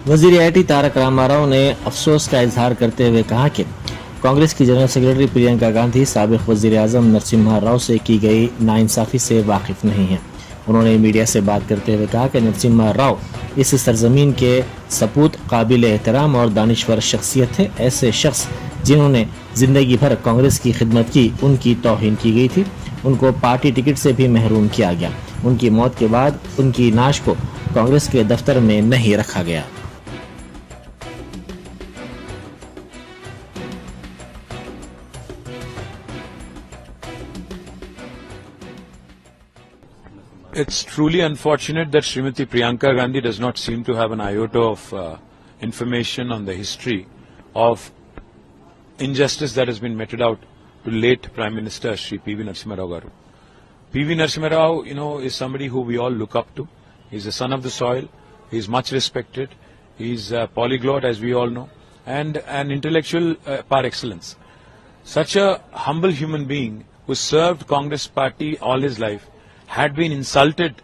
वजीर आईटी तारक रामाराव ने अफसोस का इजहार करते हुए कहा कि कांग्रेस की जनरल सेक्रेटरी प्रियंका गांधी साबिक वजीर आजम नरसिम्हा राव से की गई नाइंसाफी से वाकिफ नहीं है। उन्होंने मीडिया से बात करते हुए कहा कि नरसिम्हा राव इस सरजमीन के सपूत काबिल एहतराम और दानिश्वर शख्सियत थे। ऐसे शख्स जिन्होंने जिंदगी भर कांग्रेस की खिदमत की, उनकी तौहीन की गई थी। उनको पार्टी टिकट से भी महरूम किया गया। उनकी मौत के बाद उनकी नाश को कांग्रेस के दफ्तर में नहीं रखा गया। It's truly unfortunate that Srimati Priyanka Gandhi does not seem to have an iota of information on the history of injustice that has been meted out to late Prime Minister Shri P.V. Narasimha Rao Garu. P.V. Narasimha Rao, is somebody who we all look up to. He's a son of the soil. He's much respected. He's a polyglot, as we all know, and an intellectual par excellence. Such a humble human being who served Congress Party all his life had been insulted,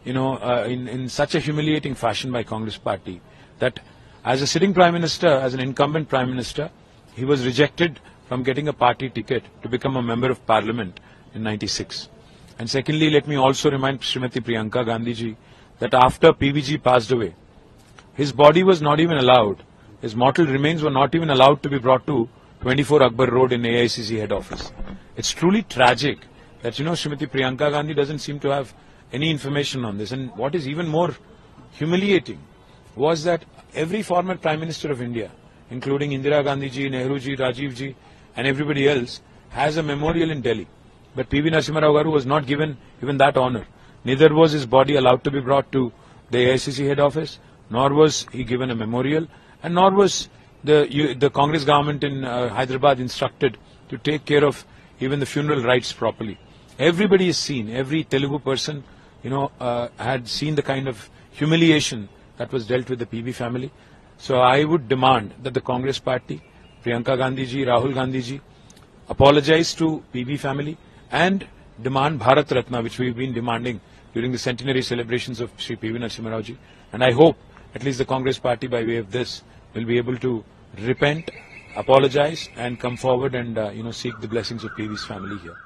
in such a humiliating fashion by Congress Party that as a sitting Prime Minister, as an incumbent Prime Minister, he was rejected from getting a party ticket to become a Member of Parliament in '96. And secondly, let me also remind Srimati Priyanka Gandhi ji that after PVG passed away, his body was not even allowed, his mortal remains were not even allowed to be brought to 24 Akbar Road in AICC head office. It's truly tragic that, Srimati Priyanka Gandhi doesn't seem to have any information on this. And what is even more humiliating was that every former Prime Minister of India, including Indira Gandhi ji, Nehru ji, Rajiv ji, and everybody else, has a memorial in Delhi. But P.V. Narasimha Rao Garu was not given even that honor. Neither was his body allowed to be brought to the AICC head office, nor was he given a memorial, and nor was the Congress government in Hyderabad instructed to take care of even the funeral rites properly. Everybody has seen, every Telugu person, had seen the kind of humiliation that was dealt with the PV family. So I would demand that the Congress Party, Priyanka Gandhi ji, Rahul Gandhi ji, apologize to PV family and demand Bharat Ratna, which we've been demanding during the centenary celebrations of Shri P.V. Narasimha Rao ji. And I hope at least the Congress Party, by way of this, will be able to repent, apologize, and come forward and seek the blessings of PV's family here.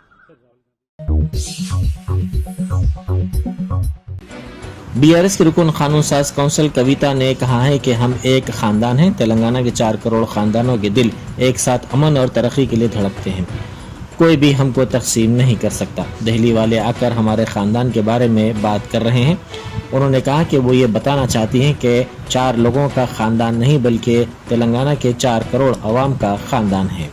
BRS के रुकन कानून साज council कविता ने कहा है कि हम एक खानदान हैं। तेलंगाना के 4 करोड़ खानदानों के दिल एक साथ अमन और तरक्की के लिए धड़कते हैं। कोई भी हमको तकसीम नहीं कर सकता। दिल्ली वाले आकर हमारे खानदान के बारे में बात कर रहे हैं। उन्होंने कहा कि वो ये बताना चाहती हैं कि 4 लोगों का खानदान नहीं, बल्कि तेलंगाना के 4 करोड़ अवाम का खानदान है।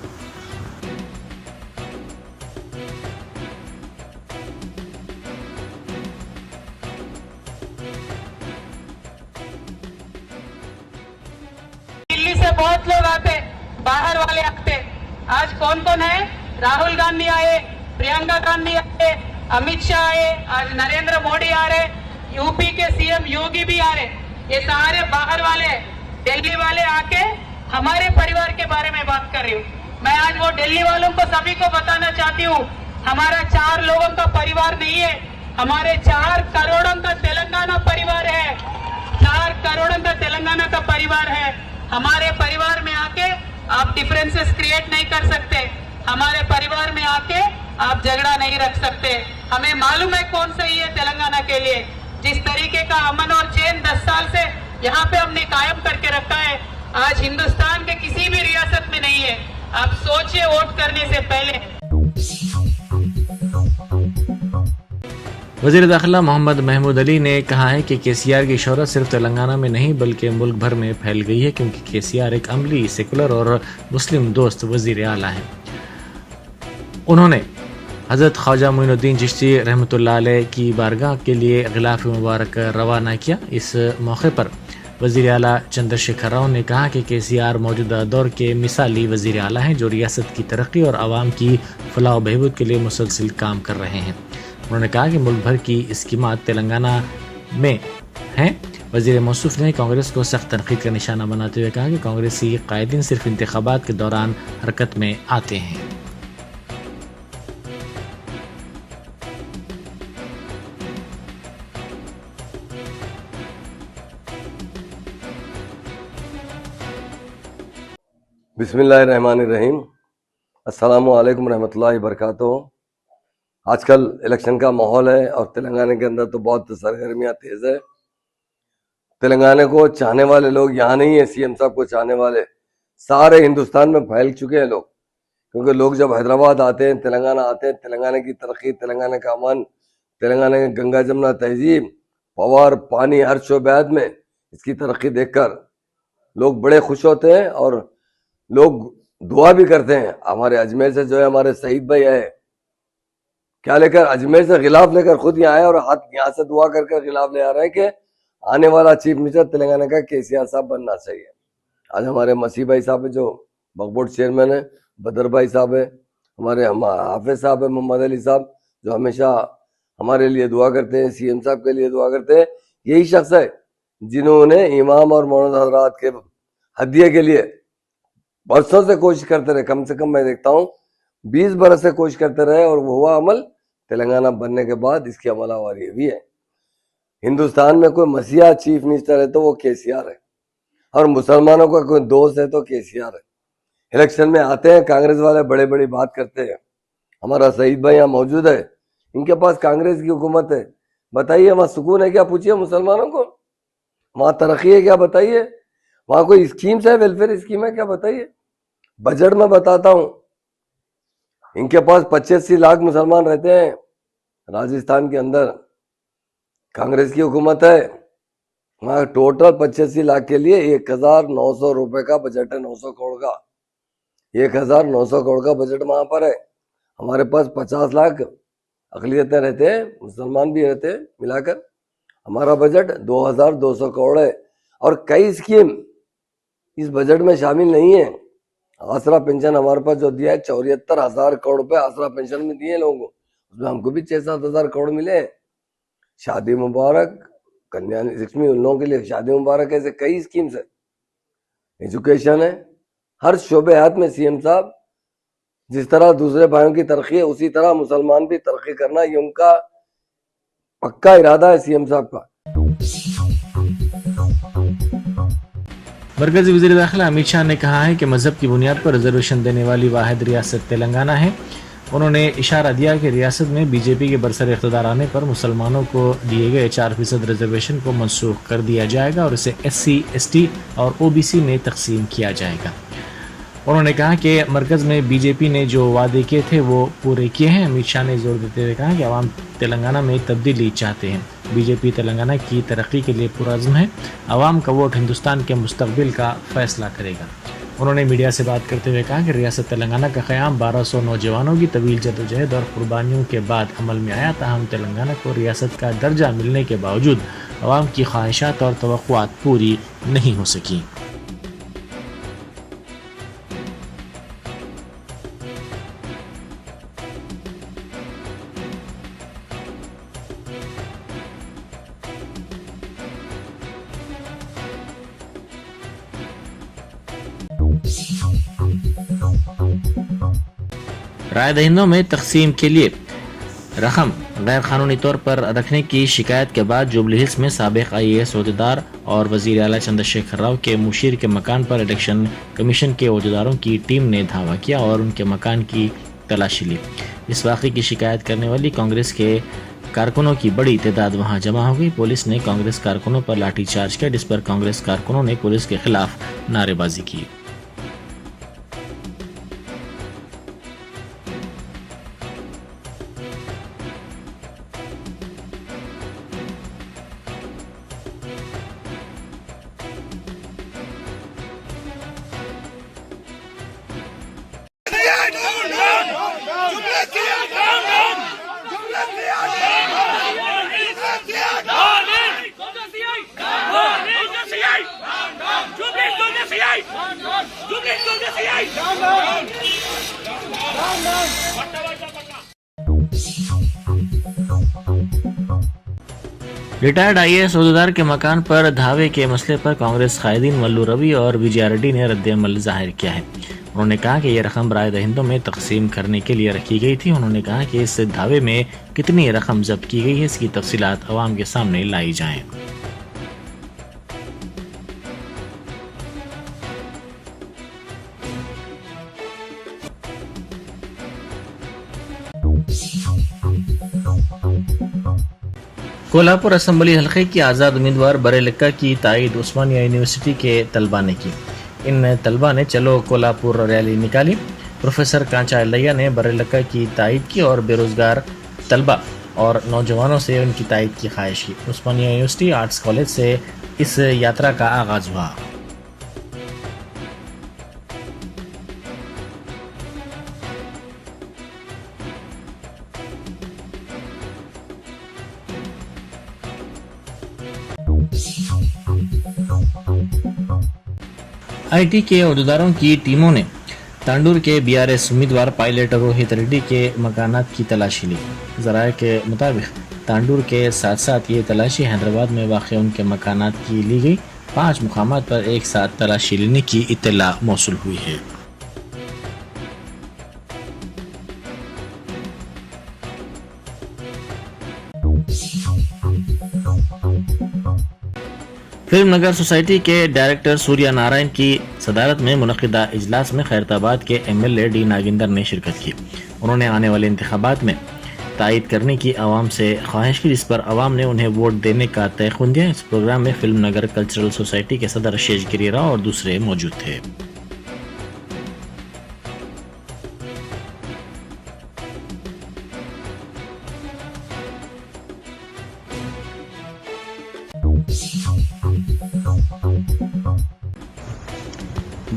दिल्ली से बहुत लोग आते, बाहर वाले आते। आज कौन कौन है? राहुल गांधी आए, प्रियंका गांधी आए, अमित शाह आए, आज नरेंद्र मोदी आ रहे, यूपी के सीएम योगी भी आ रहे। ये सारे बाहर वाले, दिल्ली वाले आके हमारे परिवार के बारे में बात कर रही हूँ। मैं आज वो दिल्ली वालों को सभी को बताना चाहती हूँ, हमारा 4 लोगों का परिवार नहीं है, हमारे 4 करोड़ों का तेलंगाना परिवार है। 4 करोड़ों का तेलंगाना का परिवार है। हमारे परिवार में आके आप डिफरेंसेस क्रिएट नहीं कर सकते। हमारे परिवार में आके आप झगड़ा नहीं रख सकते। हमें मालूम है कौन सही है तेलंगाना के लिए। जिस तरीके का अमन और चैन 10 साल से यहाँ पे हमने कायम करके रखा है, आज हिंदुस्तान के किसी भी रियासत में नहीं है। आप सोचिए वोट करने से पहले। वज़ीर दाखिला मोहम्मद महमूद अली ने कहा है कि केसीआर की शोहरत सिर्फ तेलंगाना में नहीं बल्कि मुल्क भर में फैल गई है, क्योंकि केसीआर एक अमली, सेकुलर और मुस्लिम दोस्त वज़ीर आला है। उन्होंने हज़रत ख्वाजा मोइनुद्दीन चिश्ती रहमतुल्लाह अलैह की बारगाह के लिए गिलाफ मुबारक रवाना किया। इस मौके पर वज़ीर आला चंद्रशेखर राव ने कहा कि केसीआर मौजूदा दौर के मिसाली वज़ीर आला हैं जो रियासत की तरक्की और आवाम की फलाह व बहबूद के लिए मुसलसल काम कर रहे हैं। उन्होंने कहा कि मुल्क भर की स्कीमात तेलंगाना में हैं। वज़ीर मौसूफ ने कांग्रेस को सख्त तनकीद का निशाना बनाते हुए कहा कि कांग्रेसी कायदीन सिर्फ इंतखाबात के दौरान हरकत में आते हैं। बिस्मिल्लाहिर्रहमानिर्रहीम। अस्सलामु अलैकुम रहमतुल्लाहि बरकातुहू। आजकल इलेक्शन का माहौल है और तेलंगाना के अंदर तो बहुत सरगर्मियां तेज है। तेलंगाना को चाहने वाले लोग यहाँ नहीं है, सीएम साहब को चाहने वाले सारे हिंदुस्तान में फैल चुके हैं लोग, क्योंकि लोग जब हैदराबाद आते हैं, तेलंगाना आते हैं, तेलंगाना की तरक्की, तेलंगाना का अमन, तेलंगाना की गंगा जमुना तहजीब, पवार, पानी हर शोबेयात में इसकी तरक्की देखकर लोग बड़े खुश होते हैं और लोग दुआ भी करते हैं। हमारे अजमेर से जो है हमारे शहीद भाई है, क्या लेकर, अजमेर से गिलाफ लेकर खुद यहाँ आए और हाथ यहाँ से दुआ कर गिलाफ ले आ रहे हैं कि आने वाला चीफ मिनिस्टर तेलंगाना का केसीआर साहब बनना चाहिए। आज हमारे मसीह भाई साहब है जो वक्फ बोर्ड चेयरमैन है, बदर भाई साहब है, हमारे हाफिज साहब है, मोहम्मद अली साहब जो हमेशा हमारे लिए दुआ करते हैं, सीएम साहब के लिए दुआ करते हैं। यही शख्स है जिन्होंने इमाम और मौलाना हजरात के हदिये के लिए बरसों से कोशिश करते रहे, कम से कम मैं देखता हूँ 20 बरस से कोशिश करते रहे और वो हुआ अमल। तेलंगाना बनने के बाद इसकी अमलावरी हुई है। हिंदुस्तान में कोई मसीहा चीफ मिनिस्टर है तो वो केसीआर है, और मुसलमानों का कोई दोस्त है तो केसीआर है। इलेक्शन में आते हैं कांग्रेस वाले, बड़े बड़ी बात करते हैं। हमारा शहीद भाई यहाँ मौजूद है, इनके पास कांग्रेस की हुकूमत है। बताइए वहां सुकून है क्या? पूछिए मुसलमानों को। वहां तरक्की है क्या? बताइए। वहां कोई स्कीम्स है, वेलफेयर स्कीम है क्या? बताइए। बजट में बताता हूं, इनके पास 85 लाख मुसलमान रहते हैं राजस्थान के अंदर, कांग्रेस की हुकूमत है। वहां टोटल 85 लाख के लिए 1900 रुपए का बजट है, 900 करोड़ का, 1900 करोड़ का बजट वहां पर है। हमारे पास 50 लाख अकलियतें रहते हैं, मुसलमान भी रहते हैं, मिलाकर हमारा बजट 2200 करोड़ है। और कई स्कीम इस बजट में शामिल नहीं है। आसरा पेंशन हमारे पास जो दिया है 74,000 करोड़ रुपए आसरा पेंशन में दिए लोगों को, उसमें हमको भी 6-7 हजार करोड़ मिले हैं। शादी मुबारक, कन्या लक्ष्मी, उन लोगों के लिए शादी मुबारक, ऐसे कई स्कीम्स है। एजुकेशन है, हर शोबे हाथ में सीएम साहब जिस तरह दूसरे भाइयों की तरक्की है उसी तरह मुसलमान भी तरक्की करना, ये उनका पक्का इरादा है सीएम साहब का। मरकजी वज़ीर दाखिला अमित शाह ने कहा है कि मजहब की बुनियाद पर रिजर्वेशन देने वाली वाहिद रियासत तेलंगाना है। उन्होंने इशारा दिया कि रियासत में बीजेपी के बरसर इख्तिदार आने पर मुसलमानों को दिए गए 4% रिजर्वेशन को मनसूख कर दिया जाएगा और इसे SC, ST और OBC में तकसीम किया जाएगा। उन्होंने कहा कि मरकज़ में बीजेपी ने जो वादे किए थे वो पूरे किए हैं। अमित शाह ने जोर देते हुए कहा कि अवाम तेलंगाना में तब्दीली चाहते हैं। बीजेपी तेलंगाना की तरक्की के लिए पुरअज़्म है। अवाम का वोट हिंदुस्तान के मुस्तकबिल का फैसला करेगा। उन्होंने मीडिया से बात करते हुए कहा कि रियासत तेलंगाना का क़याम 1200 नौजवानों की तवील जदोजहद और कुर्बानियों के बाद अमल में आया। ताहम तेलंगाना को रियासत का दर्जा मिलने के बावजूद अवाम की ख्वाहिशात और तवक्कुआत पूरी नहीं हो सकी। राय दहिंदों में तकसीम के लिए रकम गैर कानूनी तौर पर रखने की शिकायत के बाद जुबली हिल्स में साबिक IAS ओहदेदार और वजीर आला चंद्रशेखर राव के मुशीर के मकान पर इलेक्शन कमीशन के ओहदेदारों की टीम ने धावा किया और उनके मकान की तलाशी ली। इस वाक़े की शिकायत करने वाली कांग्रेस के कारकुनों की बड़ी तादाद वहां जमा हो गई। पुलिस ने कांग्रेस कारकुनों पर लाठीचार्ज किया, जिस पर कांग्रेस कारकुनों ने पुलिस के खिलाफ नारेबाजी की। रिटायर्ड IAS ओहदेदार के मकान पर धावे के मसले पर कांग्रेस कायदीन मल्लू रवि और विजया रेड्डी ने रद्द-ए-अमल जाहिर किया है। उन्होंने कहा कि यह रकम राय दहिंदों में तकसीम करने के लिए रखी गई थी। उन्होंने कहा कि इस धावे में कितनी रकम जब्त की गई है इसकी तफसीलात अवाम के सामने लाई जाएं। कोल्हापुर असम्बली हल्के की आज़ाद उम्मीदवार बरेलिका की तायद उस्मानिया यूनिवर्सिटी के तलबा ने की। इन तलबा ने चलो कोल्हापुर रैली निकाली। प्रोफेसर कांचा अल्लैया ने बरेलिका की तायद की और बेरोजगार तलबा और नौजवानों से उनकी तायद की ख्वाहिश की। उस्मानिया यूनिवर्सिटी आर्ट्स कॉलेज से इस यात्रा का आगाज हुआ। आईटी के अहदेदारों की टीमों ने तांडूर के बीआरएस उम्मीदवार पायलट रोहित रेड्डी के मकानात की तलाशी ली। ज़राए के मुताबिक तांडूर के साथ साथ ये तलाशी हैदराबाद में वाक़ उनके मकानात की ली गई। 5 मुकामात पर एक साथ तलाशी लेने की इत्तला मौसूल हुई है। फिल्म नगर सोसाइटी के डायरेक्टर सूर्या नारायण की सदारत में मुनक़िदा इजलास में खैरताबाद के एमएलए डी नागिंदर ने शिरकत की। उन्होंने आने वाले इंतखाबात में तायद करने की आवाम से ख्वाहिश की, जिस पर आवाम ने उन्हें वोट देने का तयक़ुन दिया। इस प्रोग्राम में फिल्म नगर कल्चरल सोसाइटी के सदर शेषगिरी राव और दूसरे मौजूद थे।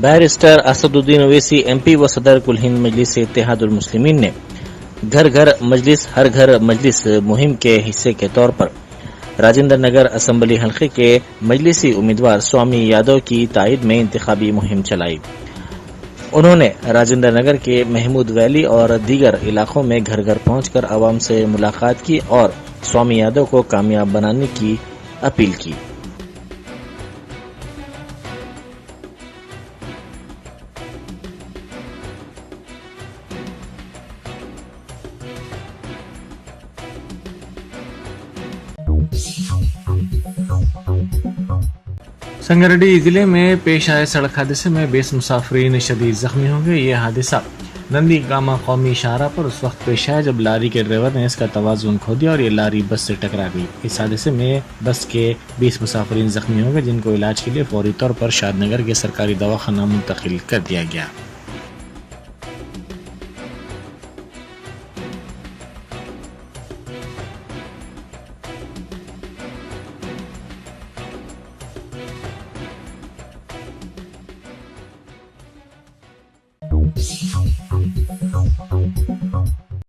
बैरिस्टर असदुद्दीन ओवैसी एमपी व सदर कुल हिंद मजलिस इत्तेहादुल मुस्लिमीन ने घर घर मजलिस हर घर मजलिस मुहिम के हिस्से के तौर पर राजेंद्र नगर असम्बली हल्के के मजलिसी उम्मीदवार स्वामी यादव की तायद में इंतखाबी मुहिम चलाई। उन्होंने राजेंद्र नगर के महमूद वैली और दीगर इलाकों में घर घर पहुंचकर आवाम से मुलाकात की और स्वामी यादव को कामयाब बनाने की अपील की। संगारेड्डी जिले में पेश आए सड़क हादसे में 20 मुसाफिरीन शदीद जख्मी हो गए। ये हादसा नंदी गामा कौमी शाहरा पर उस वक्त पेश आया जब लारी के ड्राइवर ने इसका तवाज़ुन खो दिया और ये लारी बस से टकरा गई। इस हादसे में बस के 20 मुसाफिरीन जख्मी हो गए, जिनको इलाज के लिए फौरी तौर पर शादनगर के सरकारी दवाखाना मुंतकिल कर दिया गया।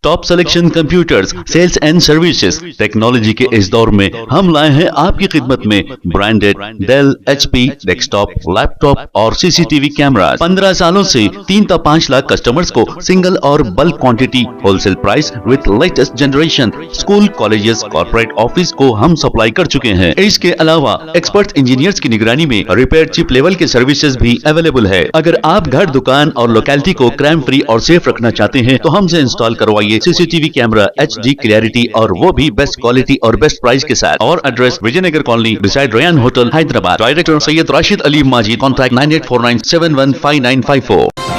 Top selection computers sales and services technology के इस दौर में हम लाए हैं आपकी खिदमत में branded Dell, HP, desktop, laptop और सीसीटीवी कैमरा। 15 सालों से 3 से 5 लाख कस्टमर्स को सिंगल और bulk quantity wholesale price with latest generation school, colleges, corporate office को हम सप्लाई कर चुके हैं। इसके अलावा एक्सपर्ट इंजीनियर्स की निगरानी में रिपेयर चिप लेवल के सर्विसेज भी अवेलेबल है। अगर आप घर, दुकान और लोकेलिटी को क्राइम फ्री और सेफ रखना चाहते हैं तो हमसे इंस्टॉल करवाइए सीसीटीवी कैमरा, HD क्लैरिटी और वो भी बेस्ट क्वालिटी और बेस्ट प्राइस के साथ। और address Vijayanagar colony beside Ryan hotel, Hyderabad. Director Syed Rashid Ali Majid. Contact 9849715954।